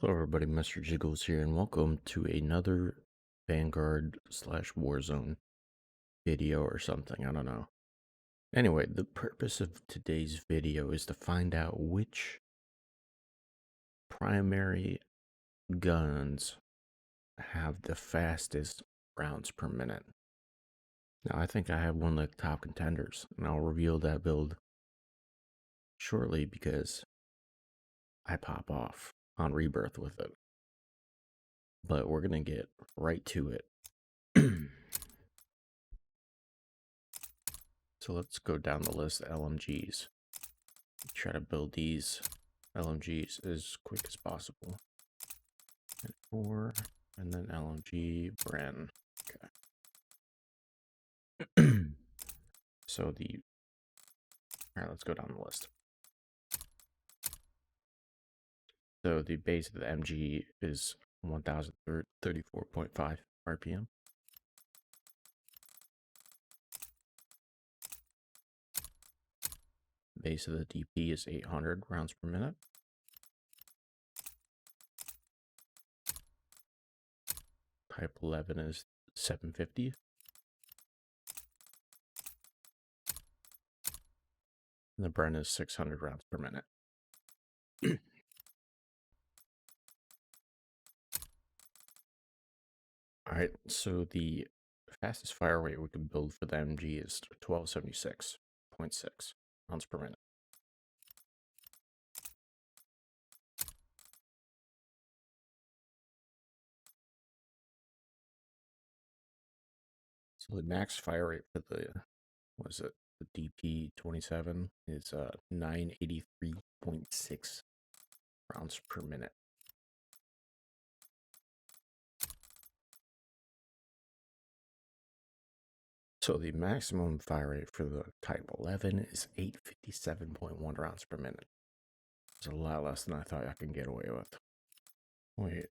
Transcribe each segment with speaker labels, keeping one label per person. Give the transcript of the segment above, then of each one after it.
Speaker 1: Hello everybody, Mr. Jiggles here, and welcome to another Vanguard / Warzone video or something, I don't know. Anyway, the purpose of today's video is to find out which primary guns have the fastest rounds per minute. Now, I think I have one of the top contenders, and I'll reveal that build shortly because I pop off on Rebirth with it. But we're going to get right to it. So let's go down the list of LMGs. Try to build these LMGs as quick as possible. And 4, and then LMG Bren. Okay. So alright, let's go down the list. So the base of the MG is 1034.5 RPM. Base of the DP is 800 rounds per minute. Type 11 is 750. And the Bren is 600 rounds per minute. Alright, so the fastest fire rate we can build for the MG is 1276.6 rounds per minute. So the max fire rate for the DP27 is 983.6 rounds per minute. So the maximum fire rate for the Type 11 is 857.1 rounds per minute. It's a lot less than I thought I could get away with. Wait.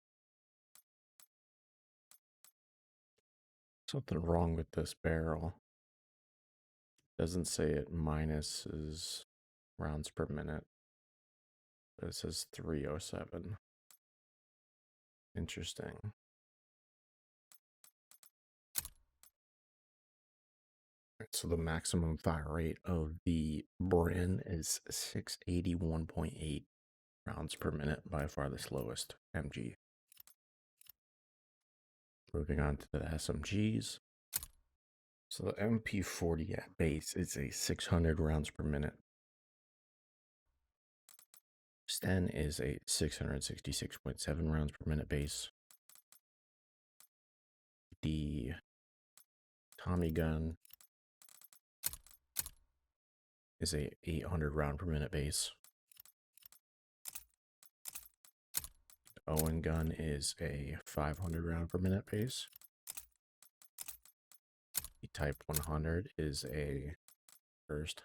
Speaker 1: Something wrong with this barrel. Doesn't say it minuses rounds per minute. But it says 307. Interesting. So the maximum fire rate of the Bren is 681.8 rounds per minute, by far the slowest MG. Moving on to the SMGs. So the MP40 at base is a 600 rounds per minute. Sten is a 666.7 rounds per minute base. The Tommy gun is a 800 round per minute base. The Owen gun is a 500 round per minute base. The Type 100 is a first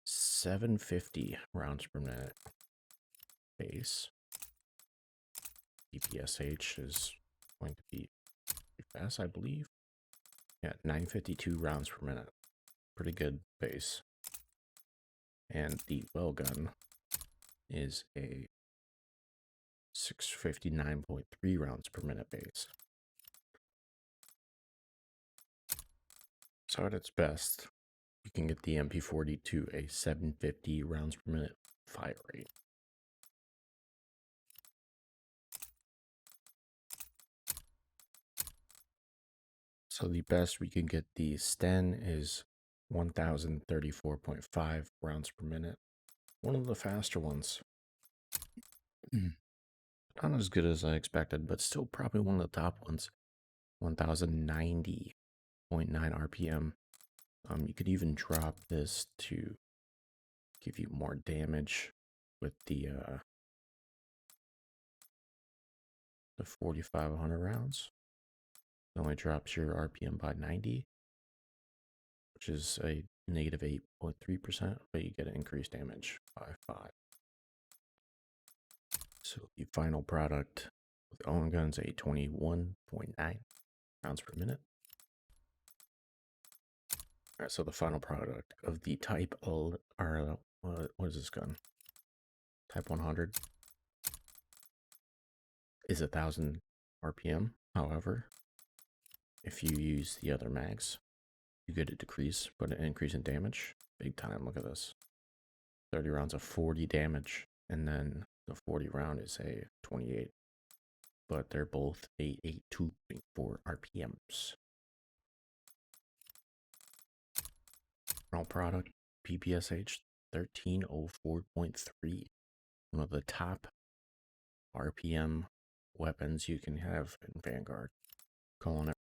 Speaker 1: 750 rounds per minute base. DPSH is going to be fast, I believe. Yeah, 952 rounds per minute. Pretty good base. And the well gun is a 659.3 rounds per minute base. So at its best, you can get the MP40 to a 750 rounds per minute fire rate. So the best we can get the Sten is 1034.5 rounds per minute. One of the faster ones. Not as good as I expected, but still probably one of the top ones. 1090.9 RPM. You could even drop this to give you more damage with the 4500 rounds. It only drops your RPM by 90, which is a negative 8.3%, but you get increased damage by 5. So the final product with Owen guns, a 21.9 rounds per minute. All right, so the final product of the Type what is this gun? Type 100. is 1,000 RPM. However, if you use the other mags, you get a decrease, but an increase in damage. Big time. Look at this. 30 rounds of 40 damage, and then the 40 round is a 28. But they're both 882.4 RPMs. Round product, PPSH 1304.3. One of the top RPM weapons you can have in Vanguard. Calling it.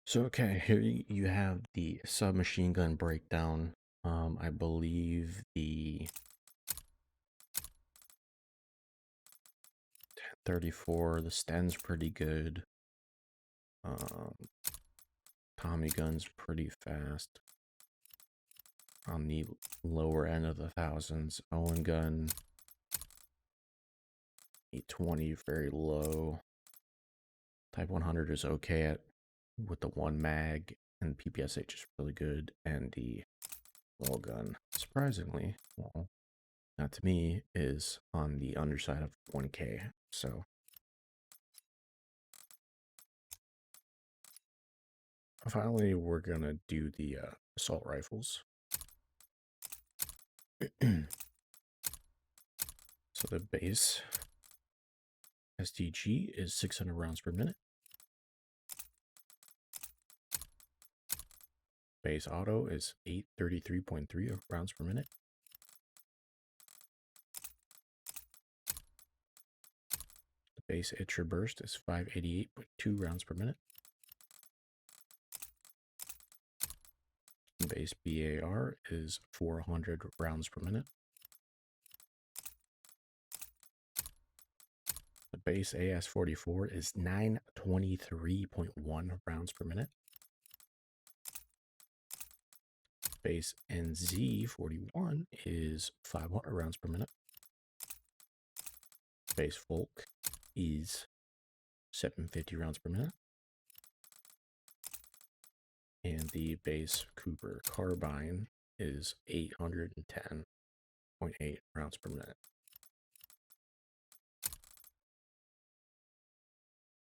Speaker 1: So, okay, here you have the submachine gun breakdown. I believe the 1034, the Sten's pretty good. Tommy gun's pretty fast. On the lower end of the thousands, Owen gun 820, very low. Type 100 is okay at with the one mag, and PPSH is really good, and the wall gun, surprisingly, well, not to me, is on the underside of 1K. So finally, we're gonna do the assault rifles. So the base STG is 600 rounds per minute. Base auto is 833.3 rounds per minute. The base Itcher burst is 588.2 rounds per minute. The base BAR is 400 rounds per minute. The base AS44 is 923.1 rounds per minute. Base NZ41 is 500 rounds per minute. Base Volk is 750 rounds per minute. And the base Cooper carbine is 810.8 rounds per minute.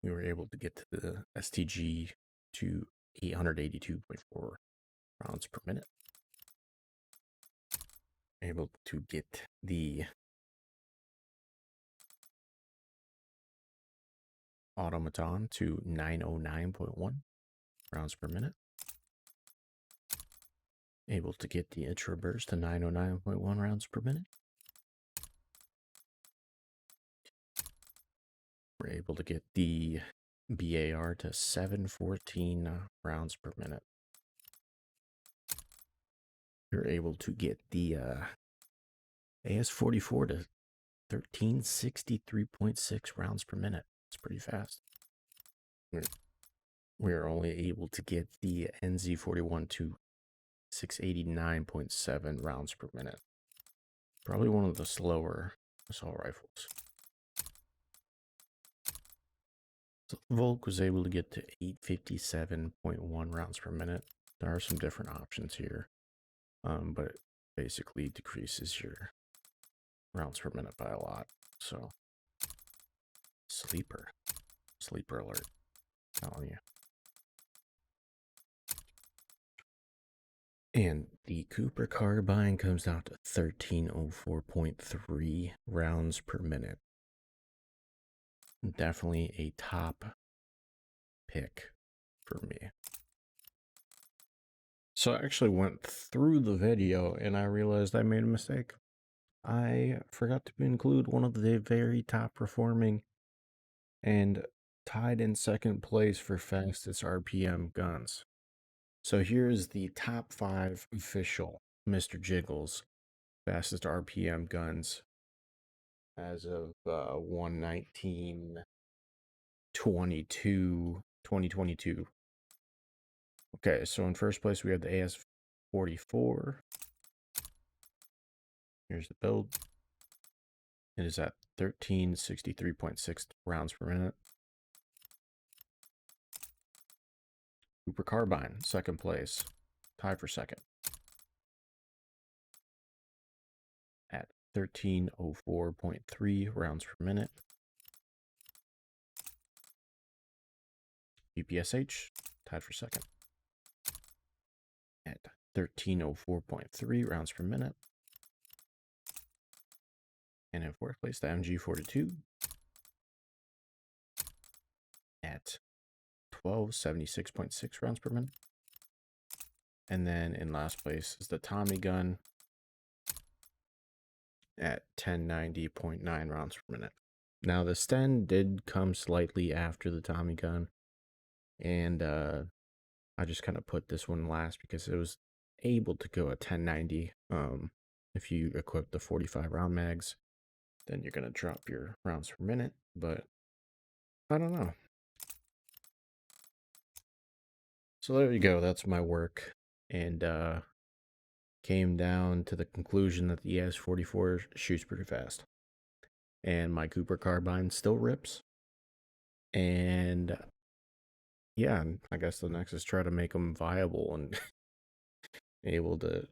Speaker 1: We were able to get to the STG to 882.4 rounds per minute. Able to get the automaton to 909.1 rounds per minute. Able to get the Itcher burst to 909.1 rounds per minute. We're able to get the BAR to 714 rounds per minute. You're able to get the AS44 to 1363.6 rounds per minute. It's pretty fast. We're only able to get the NZ41 to 689.7 rounds per minute. Probably one of the slower assault rifles. So Volk was able to get to 857.1 rounds per minute. There are some different options here, but it basically decreases your rounds per minute by a lot. So sleeper alert, telling you. And the Cooper carbine comes out to 1304.3 rounds per minute. Definitely a top pick for me. So I actually went through the video and I realized I made a mistake. I forgot to include one of the very top performing and tied in second place for fastest RPM guns. So here's the top 5 official Mr. Jiggles fastest RPM guns as of 1/19/2022. Okay, so in first place we have the AS44. Here's the build. It is at 1363.6 rounds per minute. Cooper carbine, second place, tied for second, at 1304.3 rounds per minute. UPSH, tied for second at 1304.3 rounds per minute. And in fourth place, the MG42 at 1276.6 rounds per minute. And then in last place is the Tommy gun at 1090.9 rounds per minute. Now the Sten did come slightly after the Tommy gun, and I just kind of put this one last because it was able to go at 1090. If you equip the 45 round mags, then you're gonna drop your rounds per minute, but I don't know. So there you go, that's my work, and came down to the conclusion that the ES44 shoots pretty fast. And my Cooper carbine still rips. And yeah, I guess the next is try to make them viable and able to,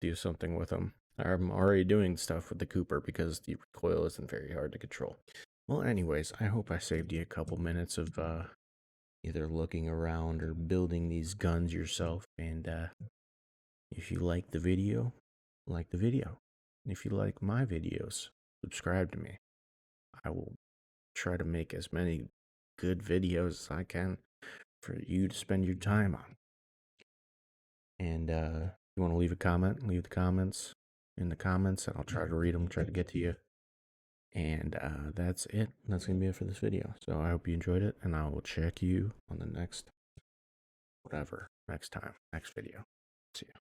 Speaker 1: do something with them. I'm already doing stuff with the Cooper because the recoil isn't very hard to control. Well, anyways, I hope I saved you a couple minutes of either looking around or building these guns yourself. And if you like the video, like the video. And if you like my videos, subscribe to me. I will try to make as many good videos as I can for you to spend your time on. And if you want to leave a comment, leave the comments in the comments, and I'll try to read them, try to get to you. And that's it. That's going to be it for this video. So I hope you enjoyed it, and I will check you on the next, next time, next video. See ya.